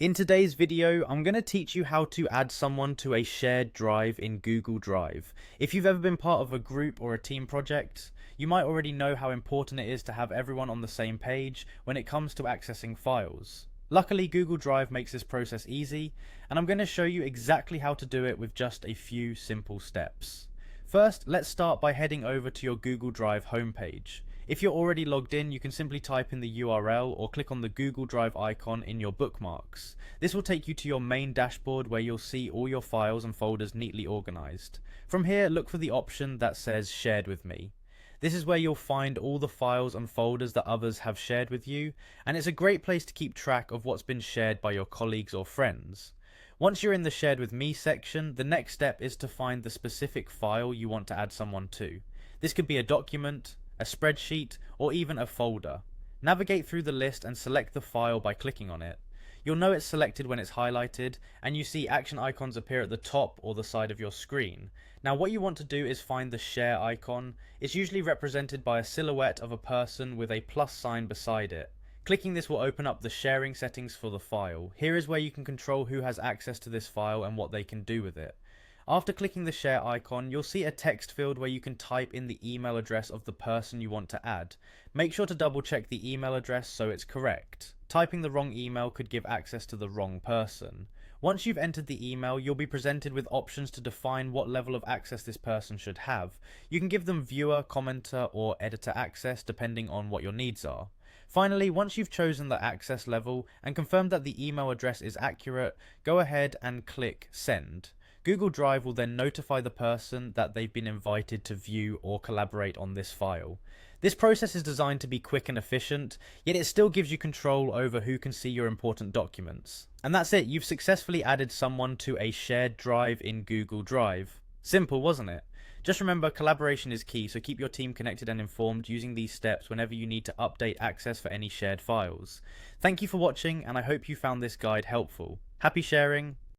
In today's video, I'm going to teach you how to add someone to a shared drive in Google Drive. If you've ever been part of a group or a team project, you might already know how important it is to have everyone on the same page when it comes to accessing files. Luckily, Google Drive makes this process easy, and I'm going to show you exactly how to do it with just a few simple steps. First, let's start by heading over to your Google Drive homepage. If you're already logged in, you can simply type in the URL or click on the Google Drive icon in your bookmarks. This will take you to your main dashboard where you'll see all your files and folders neatly organized. From here, look for the option that says Shared with Me. This is where you'll find all the files and folders that others have shared with you, and it's a great place to keep track of what's been shared by your colleagues or friends. Once you're in the Shared with Me section, the next step is to find the specific file you want to add someone to. This could be a document, a spreadsheet, or even a folder. Navigate through the list and select the file by clicking on it. You'll know it's selected when it's highlighted, and you see action icons appear at the top or the side of your screen. Now what you want to do is find the share icon. It's usually represented by a silhouette of a person with a plus sign beside it. Clicking this will open up the sharing settings for the file. Here is where you can control who has access to this file and what they can do with it. After clicking the share icon, you'll see a text field where you can type in the email address of the person you want to add. Make sure to double check the email address so it's correct. Typing the wrong email could give access to the wrong person. Once you've entered the email, you'll be presented with options to define what level of access this person should have. You can give them viewer, commenter, or editor access depending on what your needs are. Finally, once you've chosen the access level and confirmed that the email address is accurate, go ahead and click Send. Google Drive will then notify the person that they've been invited to view or collaborate on this file. This process is designed to be quick and efficient, yet it still gives you control over who can see your important documents. And that's it, you've successfully added someone to a shared drive in Google Drive. Simple, wasn't it? Just remember, collaboration is key, so keep your team connected and informed using these steps whenever you need to update access for any shared files. Thank you for watching, and I hope you found this guide helpful. Happy sharing!